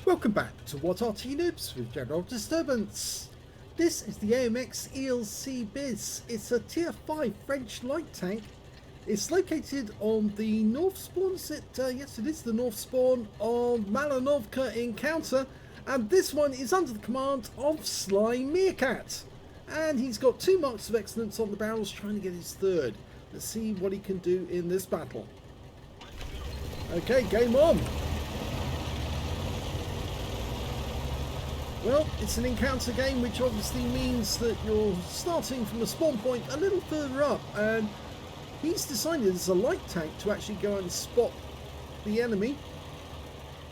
Welcome back to What Arty Noobs with General Disturbance. This is the AMX ELC BIS. It's a tier 5 French light tank. It's located on the north spawn. Yes, it is the north spawn of Malinovka Encounter, and this one is under the command of SlyMeerkat. And he's got 2 marks of excellence on the barrels, trying to get his 3rd. Let's see what he can do in this battle. Okay, game on. Well, it's an encounter game, which obviously means that you're starting from a spawn point a little further up, and he's decided as a light tank to actually go and spot the enemy.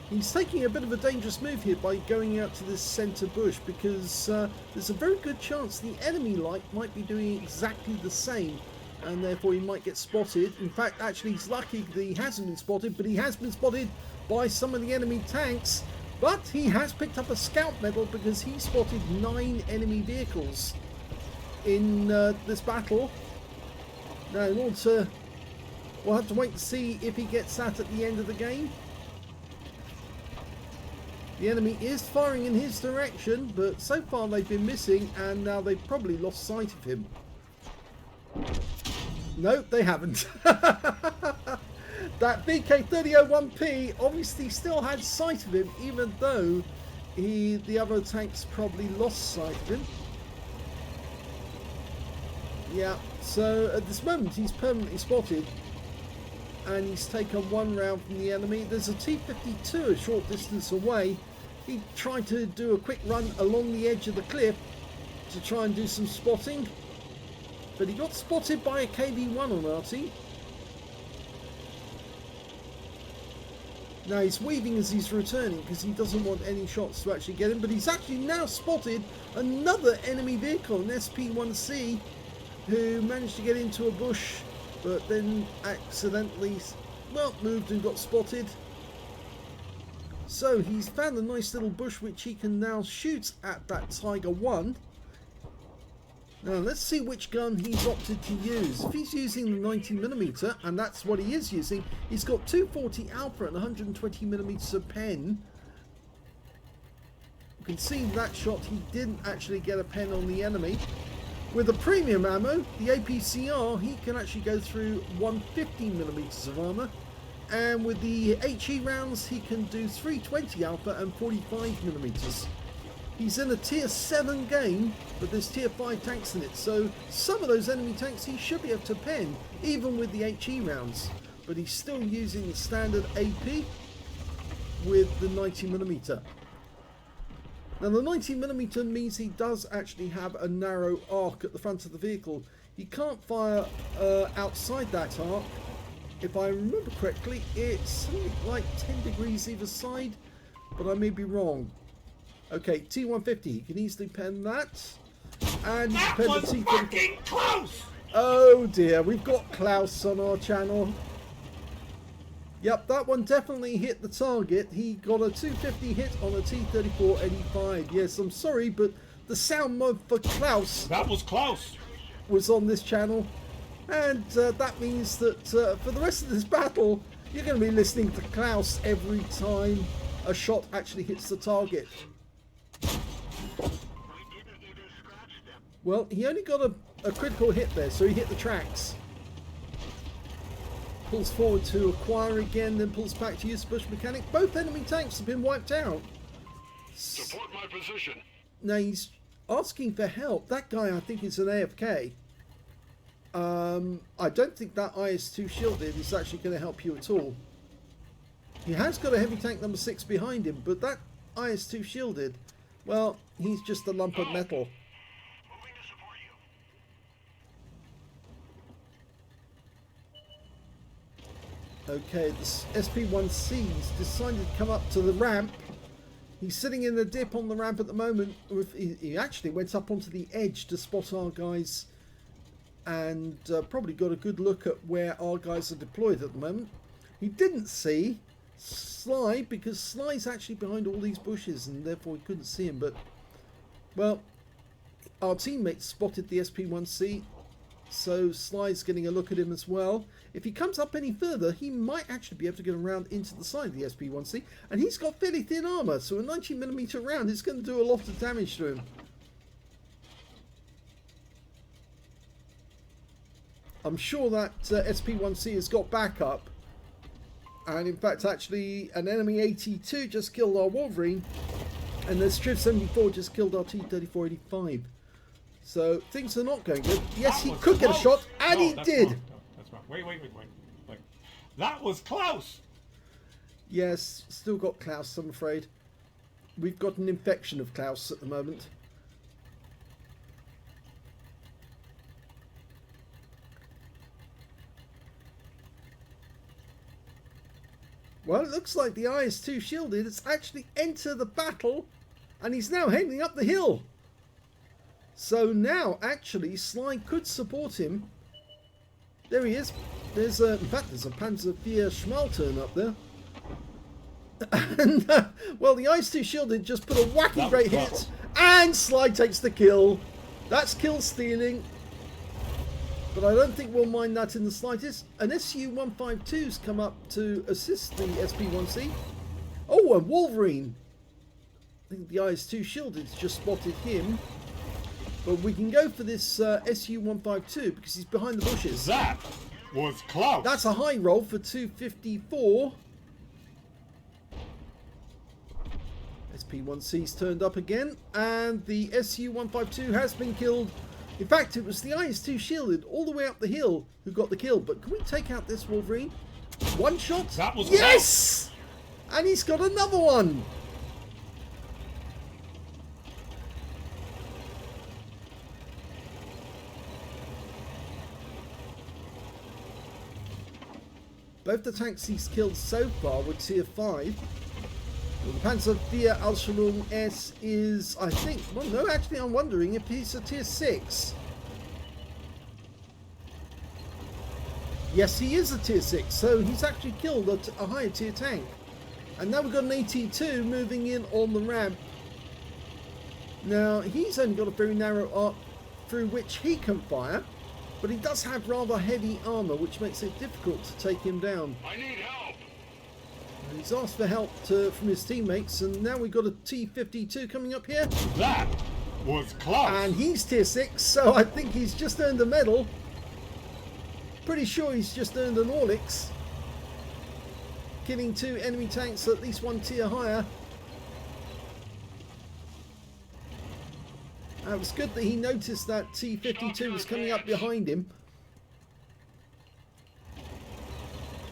He's taking a bit of a dangerous move here by going out to this centre bush, because there's a very good chance the enemy light might be doing exactly the same, and therefore he might get spotted. In fact, actually he's lucky that he hasn't been spotted, but he has been spotted by some of the enemy tanks. But he has picked up a scout medal because he spotted 9 enemy vehicles in this battle. Now, in order to, we'll have to wait to see if he gets that at the end of the game. The enemy is firing in his direction, but so far they've been missing, and now they've probably lost sight of him. No, they haven't. That VK3001P obviously still had sight of him, even though the other tanks probably lost sight of him. Yeah, so at this moment he's permanently spotted, and he's taken 1 round from the enemy. There's a T-52 a short distance away. He tried to do a quick run along the edge of the cliff to try and do some spotting, but he got spotted by a KV-1 on Arty. Now he's weaving as he's returning because he doesn't want any shots to actually get him, but he's actually now spotted another enemy vehicle, an SP1C, who managed to get into a bush but then accidentally, well, moved and got spotted. So he's found a nice little bush which he can now shoot at that Tiger 1. Now let's see which gun he's opted to use. If he's using the 90mm, and that's what he is using, he's got 240 Alpha and 120mm of pen. You can see that shot he didn't actually get a pen on the enemy. With the premium ammo, the APCR, he can actually go through 150mm of armour. And with the HE rounds, he can do 320 Alpha and 45mm. He's in a tier 7 game, but there's tier 5 tanks in it, so some of those enemy tanks he should be able to pen, even with the HE rounds. But he's still using the standard AP with the 90mm. Now the 90mm means he does actually have a narrow arc at the front of the vehicle. He can't fire outside that arc. If I remember correctly, it's something like 10 degrees either side, but I may be wrong. Okay, T150, he can easily pen that. And he can pen the T34. Fucking close! Oh dear, we've got Klaus on our channel. Yep, that one definitely hit the target. He got a 250 hit on a T34-85. Yes, I'm sorry, but the sound mod for Klaus, That was close. was on this channel. And that means that for the rest of this battle, you're going to be listening to Klaus every time a shot actually hits the target. Well, he only got a critical hit there, so he hit the tracks. Pulls forward to acquire again, then pulls back to use bush mechanic. Both enemy tanks have been wiped out. Support my position. Now he's asking for help. That guy, I think, is an AFK. I don't think that IS-2 shielded is actually going to help you at all. He has got a heavy tank number 6 behind him, but that IS-2 shielded, well, he's just a lump of metal. Moving to support you. Okay, this SP1C's decided to come up to the ramp. He's sitting in the dip on the ramp at the moment. He actually went up onto the edge to spot our guys, and probably got a good look at where our guys are deployed at the moment. He didn't see Sly, because Sly's actually behind all these bushes, and therefore he couldn't see him. But, well, our teammates spotted the SP1C So Sly's getting a look at him as well. If he comes up any further, he might actually be able to get around into the side of the SP1C. And he's got fairly thin armour, so a 90mm round is going to do a lot of damage to him. I'm sure that SP1C has got backup. And in fact, actually, an enemy 82 just killed our Wolverine. And the Striv 74 just killed our T-3485. So things are not going good. Yes, he could get a shot, and he did. No, that's wrong. Wait. That was close. Yes, still got Klaus, I'm afraid. We've got an infection of Klaus at the moment. Well, it looks like the IS-2 shielded has actually entered the battle, and he's now heading up the hill. So now, actually, Sly could support him. There he is. There's in fact, there's a Panzer IV Schmaltern up there. And, well, the IS-2 shielded just put a wacky great hit, and Sly takes the kill. That's kill stealing. But I don't think we'll mind that in the slightest. An SU-152's come up to assist the SP1C. Oh, a Wolverine. I think the IS-2 shielded's just spotted him. But we can go for this SU-152 because he's behind the bushes. That was close. That's a high roll for 254. SP1C's turned up again, and the SU-152 has been killed. In fact, it was the IS-2 shielded all the way up the hill who got the kill. But can we take out this Wolverine? One shot? That was yes! Close. And he's got another one. Both the tanks he's killed so far were tier 5. Well, the Panzer IV Ausführung S is, I think, well no, actually I'm wondering if he's a tier 6. Yes, he is a tier 6, so he's actually killed a higher tier tank. And now we've got an AT2 moving in on the ramp. Now, he's only got a very narrow arc through which he can fire. But he does have rather heavy armour, which makes it difficult to take him down. I need help. And he's asked for help from his teammates, and now we've got a T-52 coming up here. That was close. And he's tier 6, so I think he's just earned a medal. Pretty sure he's just earned an Orlix. Killing 2 enemy tanks at least 1 tier higher. It was good that he noticed that T-52 was coming up behind him.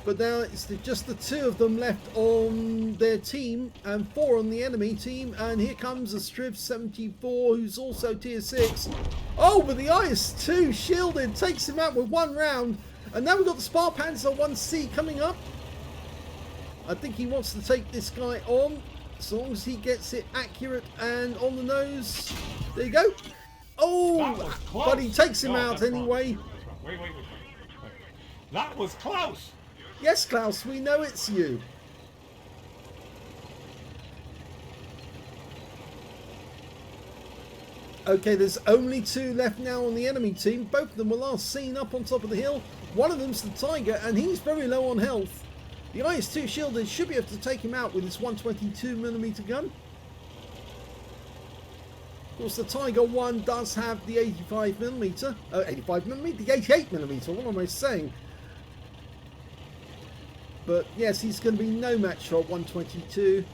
But now it's just the 2 of them left on their team and 4 on the enemy team. And here comes a Striv 74 who's also tier 6. Oh, but the IS-2 shielded takes him out with 1 round. And now we've got the Sparpanzer 1C coming up. I think he wants to take this guy on. As long as he gets it accurate and on the nose. There you go. Oh, but he takes him out anyway. Wait. That was close. Yes, Klaus, we know it's you. Okay, there's only 2 left now on the enemy team. Both of them were last seen up on top of the hill. One of them's the Tiger, and he's very low on health. The IS-2 shielded should be able to take him out with his 122mm gun. Of course, the Tiger 1 does have the 85mm, the 88mm, what am I saying? But yes, he's going to be no match for 122.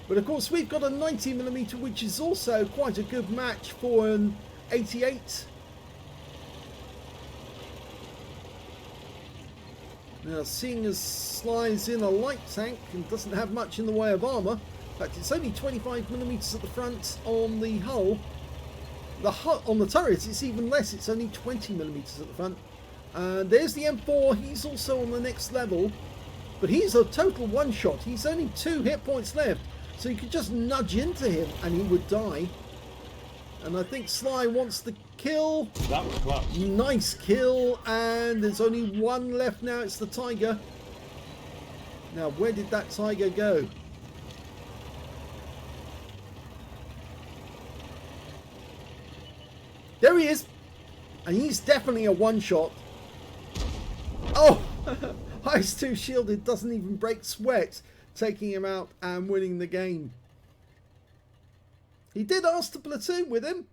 But of course, we've got a 90mm, which is also quite a good match for an 88. Now, seeing as Sly's in a light tank and doesn't have much in the way of armour, in fact, it's only 25mm at the front on the hull. On the turret, it's even less. It's only 20mm at the front. And there's the M4. He's also on the next level, but he's a total one-shot. He's only 2 hit points left, so you could just nudge into him and he would die. And I think Sly wants the kill. That was close. Nice kill, and there's only 1 left now. It's the Tiger. Now, where did that Tiger go? There he is. And he's definitely a one-shot. Oh! IS-2 shielded, doesn't even break sweat, taking him out and winning the game. He did ask to platoon with him.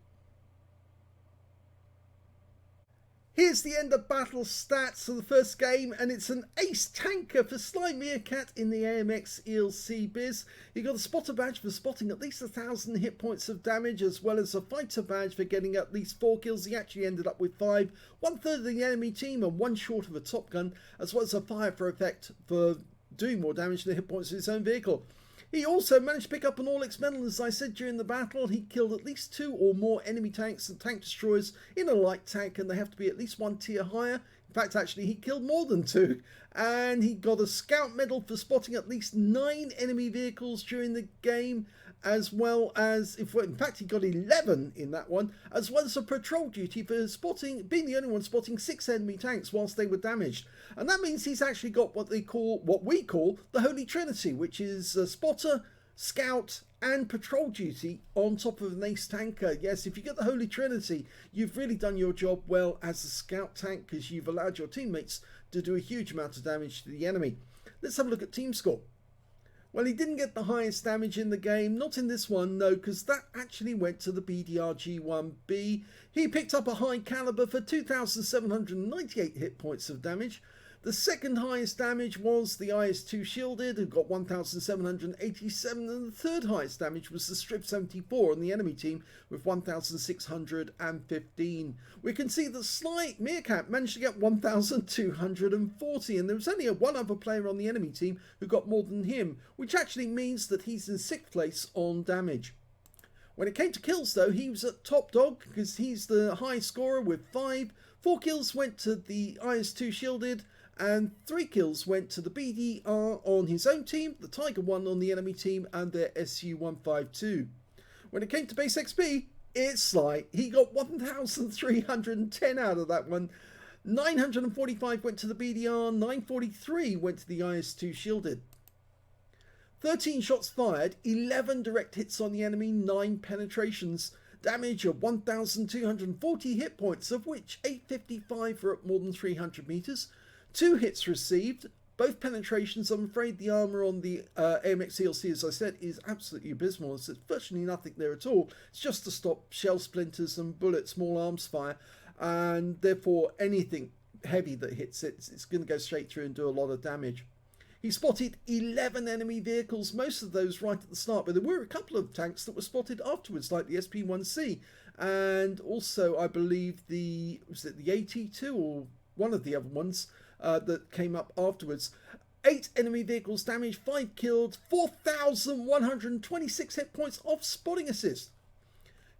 Here's the end of battle stats of the first game, and it's an ace tanker for SlyMeerkat in the AMX ELC biz. He got a spotter badge for spotting at least 1,000 hit points of damage, as well as a fighter badge for getting at least 4 kills. He actually ended up with 5, 1/3 of the enemy team and 1 short of a top gun, as well as a fire for effect for doing more damage to the hit points of his own vehicle. He also managed to pick up an all-X medal. As I said during the battle, he killed at least 2 or more enemy tanks and tank destroyers in a light tank, and they have to be at least 1 tier higher. In fact, actually, he killed more than 2. And he got a scout medal for spotting at least 9 enemy vehicles during the game, as well as, in fact, he got 11 in that one, as well as a patrol duty for being the only one spotting 6 enemy tanks whilst they were damaged. And that means he's actually got what we call the Holy Trinity, which is a spotter, scout, and patrol duty on top of an ace tanker. Yes, if you get the Holy Trinity, you've really done your job well as a scout tank, because you've allowed your teammates to do a huge amount of damage to the enemy. Let's have a look at team score. Well, he didn't get the highest damage in the game, not in this one, no, because that actually went to the BDRG1B. He picked up a high caliber for 2,798 hit points of damage. The second highest damage was the IS-2 shielded, who got 1,787, and the third highest damage was the Strip 74 on the enemy team with 1,615. We can see that SlyMeerkat managed to get 1,240, and there was only one other player on the enemy team who got more than him, which actually means that he's in 6th place on damage. When it came to kills, though, he was at top dog, because he's the high scorer with 5. 4 kills went to the IS-2 shielded, and 3 kills went to the BDR on his own team, the Tiger 1 on the enemy team, and their SU-152. When it came to base XP, it's Sly. He got 1,310 out of that one. 945 went to the BDR, 943 went to the IS-2 shielded. 13 shots fired, 11 direct hits on the enemy, 9 penetrations. Damage of 1,240 hit points, of which 855 were at more than 300 meters. 2 hits received, both penetrations. I'm afraid the armor on the AMX ELC, as I said, is absolutely abysmal. There's virtually nothing there at all. It's just to stop shell splinters and bullet small arms fire, and therefore anything heavy that hits it, it's going to go straight through and do a lot of damage. He spotted 11 enemy vehicles, most of those right at the start, but there were a couple of tanks that were spotted afterwards, like the SP-1C, and also I believe was it the AT-2 or one of the other ones that came up afterwards. 8 enemy vehicles damaged, 5 killed, 4,126 hit points off spotting assist.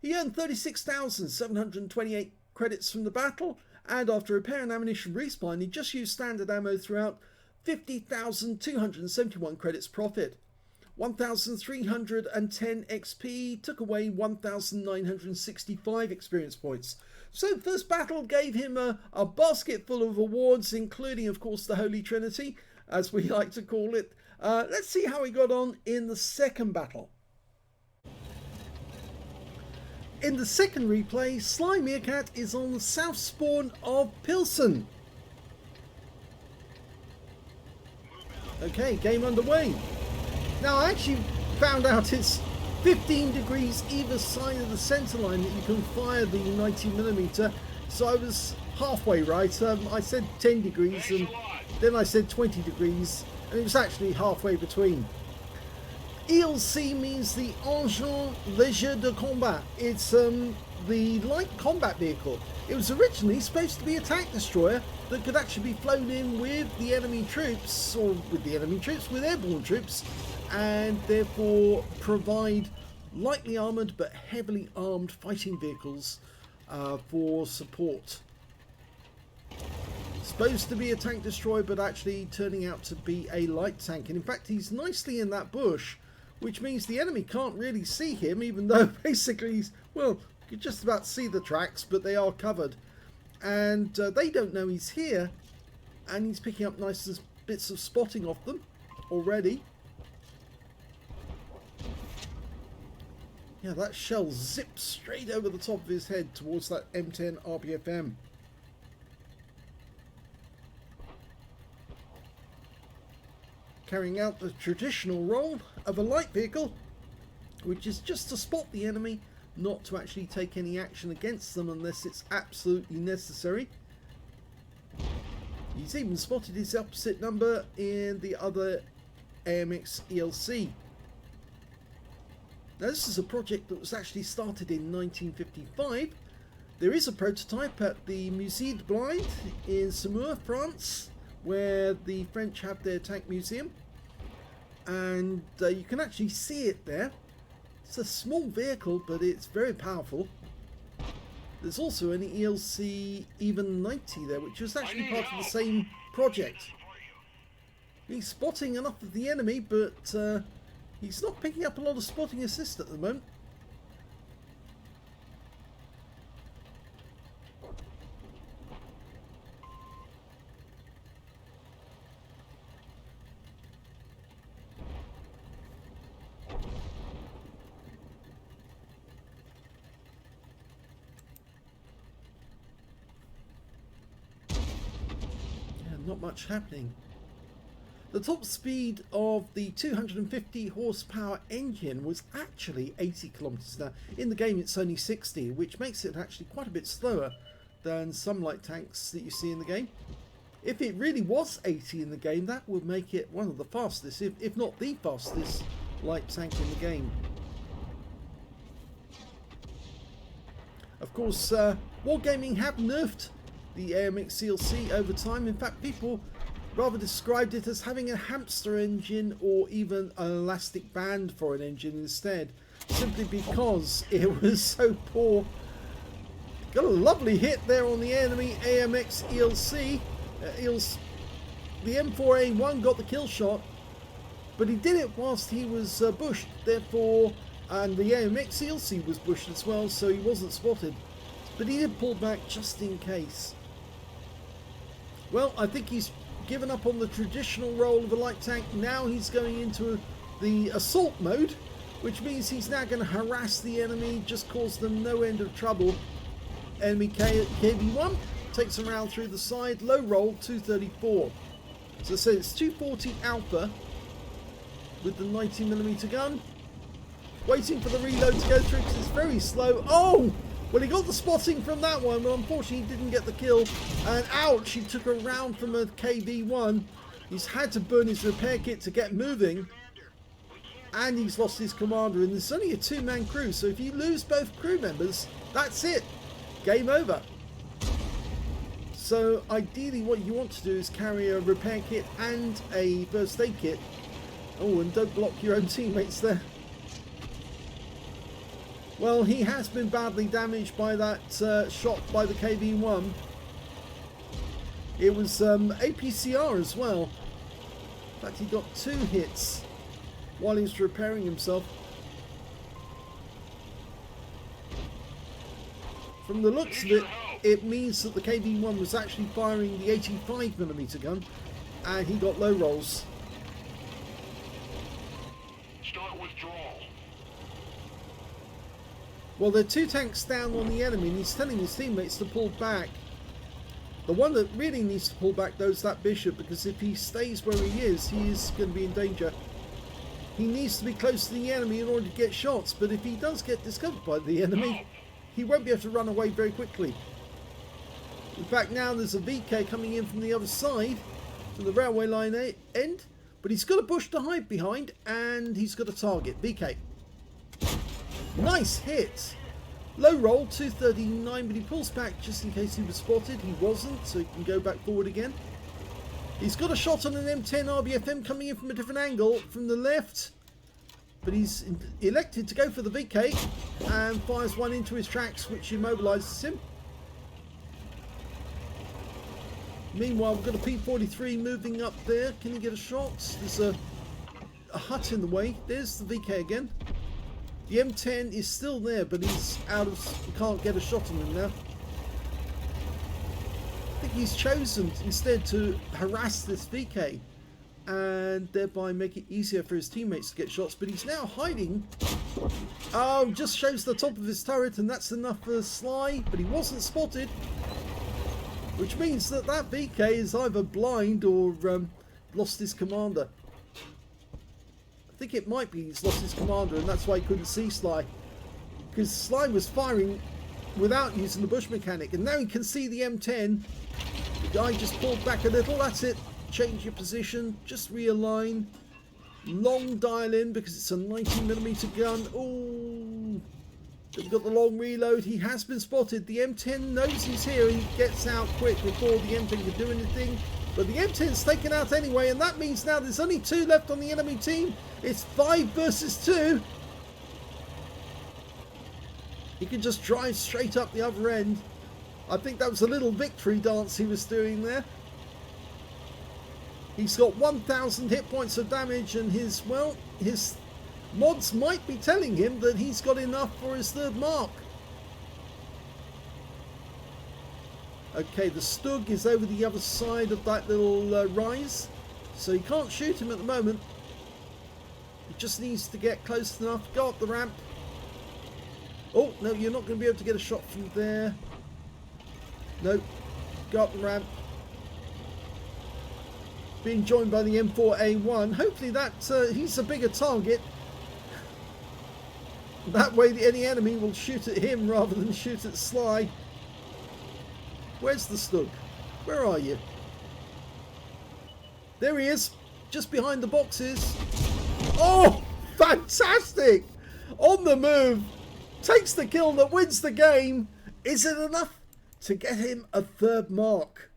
He earned 36,728 credits from the battle, and after repair and ammunition respawn, he just used standard ammo throughout. 50,271 credits profit. 1,310 XP took away 1,965 experience points. So first battle gave him a basket full of awards, including of course the Holy Trinity, as we like to call it. Let's see how he got on in the second battle. In the second replay, SlyMeerkat is on the south spawn of Pilsen. Okay, game underway. Now I actually found out it's 15 degrees either side of the centre line that you can fire the 90mm, so I was halfway right. I said 10 degrees and then I said 20 degrees, and it was actually halfway between. ELC means the Engin Léger de Combat. It's the light combat vehicle. It was originally supposed to be a tank destroyer that could actually be flown in with the enemy troops, or with airborne troops, and therefore provide lightly armoured but heavily armed fighting vehicles for support. Supposed to be a tank destroyer, but actually turning out to be a light tank. And in fact, he's nicely in that bush, which means the enemy can't really see him, even though basically he's, well, you can just about see the tracks, but they are covered. And they don't know he's here, and he's picking up nice bits of spotting off them already. Yeah, that shell zipped straight over the top of his head towards that M10 RBFM. Carrying out the traditional role of a light vehicle, which is just to spot the enemy, not to actually take any action against them unless it's absolutely necessary. He's even spotted his opposite number in the other AMX ELC. Now this is a project that was actually started in 1955. There is a prototype at the Musée de Blind in Saumur, France, where the French have their tank museum, and you can actually see it there. It's a small vehicle, but it's very powerful. There's also an ELC even 90 there, which was actually part of the same project. He's spotting enough of the enemy, but he's not picking up a lot of spotting assist at the moment. Not much happening. The top speed of the 250 horsepower engine was actually 80 kilometers an hour. In the game it's only 60, which makes it actually quite a bit slower than some light tanks that you see in the game. If it really was 80 in the game, that would make it one of the fastest, if not the fastest light tank in the game. Of course, Wargaming have nerfed the AMX ELC over time. In fact, people rather described it as having a hamster engine or even an elastic band for an engine instead, simply because it was so poor. Got a lovely hit there on the enemy AMX ELC. The M4A1 got the kill shot, but he did it whilst he was bushed, therefore, and the AMX ELC was bushed as well, so he wasn't spotted. But he did pull back just in case. Well, I think he's given up on the traditional role of a light tank. Now he's going into the assault mode, which means he's now going to harass the enemy, just cause them no end of trouble. Enemy KV-1 takes him around through the side, low roll 234. So I say it's 240 Alpha with the 90mm gun. Waiting for the reload to go through because it's very slow. Oh! Well, he got the spotting from that one, but unfortunately he didn't get the kill. And ouch, he took a round from a KV-1. He's had to burn his repair kit to get moving. And he's lost his commander. And there's only a two-man crew, so if you lose both crew members, that's it. Game over. So ideally what you want to do is carry a repair kit and a first aid kit. Oh, and don't block your own teammates there. Well, he has been badly damaged by that shot by the KV-1. It was APCR as well. In fact, he got 2 hits while he was repairing himself. From the looks of it, it means that the KV-1 was actually firing the 85mm gun, and he got low rolls. Start withdrawal. Well, there are 2 tanks down on the enemy, and he's telling his teammates to pull back. The one that really needs to pull back, though, is that Bishop, because if he stays where he is going to be in danger. He needs to be close to the enemy in order to get shots, but if he does get discovered by the enemy, he won't be able to run away very quickly. In fact, now there's a VK coming in from the other side, from the railway line end, but he's got a bush to hide behind, and he's got a target. VK. Nice hit. Low roll 239, but he pulls back just in case he was spotted. He wasn't, so he can go back forward again. He's got a shot on an M10 RBFM coming in from a different angle from the left, but he's elected to go for the VK and fires one into his tracks, which immobilizes him. Meanwhile, we've got a P-43 moving up there. Can he get a shot? There's a hut in the way. There's the VK again. The M10 is still there, but he's out of... We can't get a shot on him now. I think he's chosen instead to harass this VK. and thereby make it easier for his teammates to get shots. But he's now hiding. Oh, just shows the top of his turret, and that's enough for Sly, but he wasn't spotted, which means that that VK is either blind or lost his commander. I think it might be he's lost his commander, and that's why he couldn't see Sly, because Sly was firing without using the bush mechanic, and now he can see the M10. The guy just pulled back a little. That's it. Change your position, just realign, long dial in because it's a 90mm gun. Oh, they've got the long reload. He has been spotted. The M10 knows he's here. He gets out quick before the M10 can do anything, but the M10's taken out anyway, and that means now there's only 2 left on the enemy team. It's 5 versus 2. He can just drive straight up the other end. I think that was a little victory dance he was doing there. He's got 1,000 hit points of damage, and his mods might be telling him that he's got enough for his 3rd mark. Okay, the Stug is over the other side of that little rise, so you can't shoot him at the moment. He just needs to get close enough, go up the ramp. Oh, no, you're not going to be able to get a shot from there. No, go up the ramp. Being joined by the M4A1. Hopefully that he's a bigger target. That way any enemy will shoot at him rather than shoot at Sly. Where's the Stug? Where are you? There he is, just behind the boxes. Oh, fantastic! On the move, takes the kill that wins the game. Is it enough to get him a 3rd mark?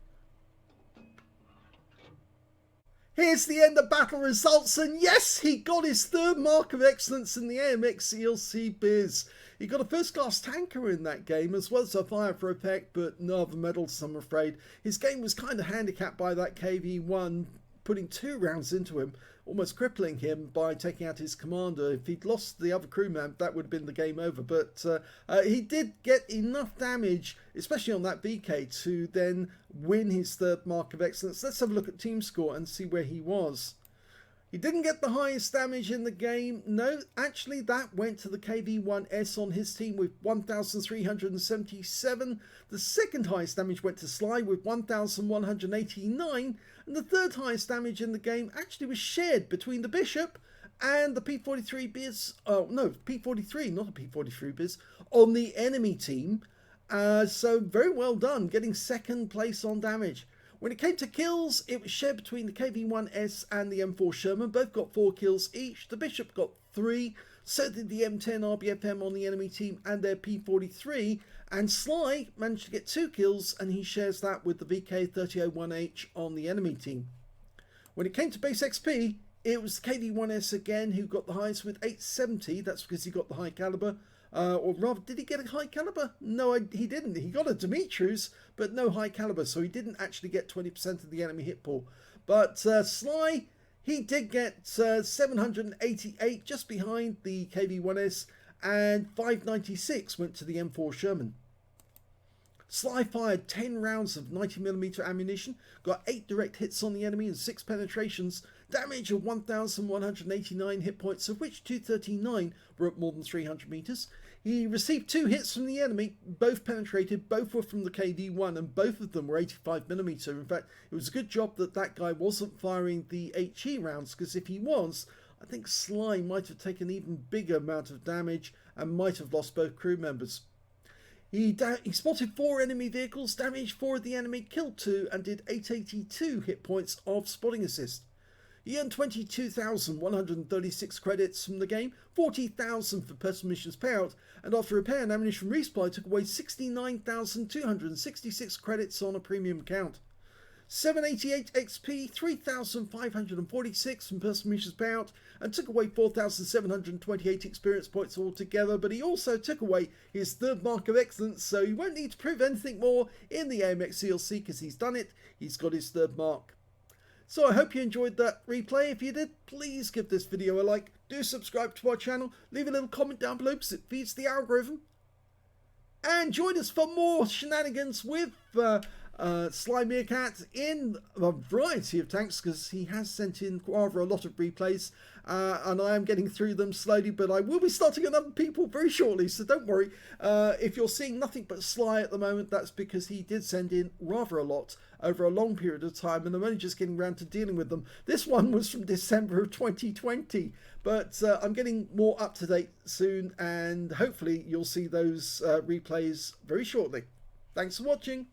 Here's the end of battle results, and yes, he got his 3rd mark of excellence in the AMX ELC biz. He got a 1st class tanker in that game, as well as a fire for a peck, but no other medals, I'm afraid. His game was kind of handicapped by that KV-1, putting 2 rounds into him, almost crippling him by taking out his commander. If he'd lost the other crewman, that would have been the game over. But he did get enough damage, especially on that VK, to then win his 3rd mark of excellence. Let's have a look at team score and see where he was. He didn't get the highest damage in the game. No, actually that went to the KV-1S on his team with 1,377. The 2nd highest damage went to Sly with 1,189. And the 3rd highest damage in the game actually was shared between the Bishop and the P43 biz. Oh no, P43, not a P43 biz, on the enemy team. So very well done, getting 2nd place on damage. When it came to kills, it was shared between the KV-1S and the M4 Sherman. Both got 4 kills each. The Bishop got 3. So did the M10 RBFM on the enemy team and their P43. And Sly managed to get 2 kills, and he shares that with the VK3001H on the enemy team. When it came to base XP, it was the KV-1S again who got the highest with 870. That's because he got the high caliber. Or rather, did he get a high caliber? No, he didn't. He got a Dimitri's, but no high caliber, so he didn't actually get 20% of the enemy hit pool. But Sly, he did get 788, just behind the KV-1S, and 596 went to the M4 Sherman. Sly fired 10 rounds of 90mm ammunition, got 8 direct hits on the enemy and 6 penetrations, damage of 1,189 hit points, of which 239 were at more than 300 meters. He received 2 hits from the enemy, both penetrated, both were from the KV-1, and both of them were 85mm. In fact, it was a good job that that guy wasn't firing the HE rounds, because if he was, I think Sly might have taken an even bigger amount of damage and might have lost both crew members. He spotted 4 enemy vehicles, damaged 4 of the enemy, killed 2, and did 882 hit points of spotting assist. He earned 22,136 credits from the game, 40,000 for personal missions payout, and after repair and ammunition resupply took away 69,266 credits on a premium account. 788 XP, 3,546 from personal missions payout, and took away 4,728 experience points altogether, but he also took away his 3rd mark of excellence, so he won't need to prove anything more in the AMX ELC because he's done it. He's got his 3rd mark. So I hope you enjoyed that replay. If you did, please give this video a like, do subscribe to our channel, leave a little comment down below because it feeds the algorithm, and join us for more shenanigans with SlyMeerkat in a variety of tanks, because he has sent in rather a lot of replays, and I am getting through them slowly, but I will be starting on other people very shortly, so don't worry. If you're seeing nothing but Sly at the moment, that's because he did send in rather a lot over a long period of time, and I'm only just getting around to dealing with them. This one was from December of 2020, but I'm getting more up to date soon, and hopefully you'll see those replays very shortly. Thanks for watching.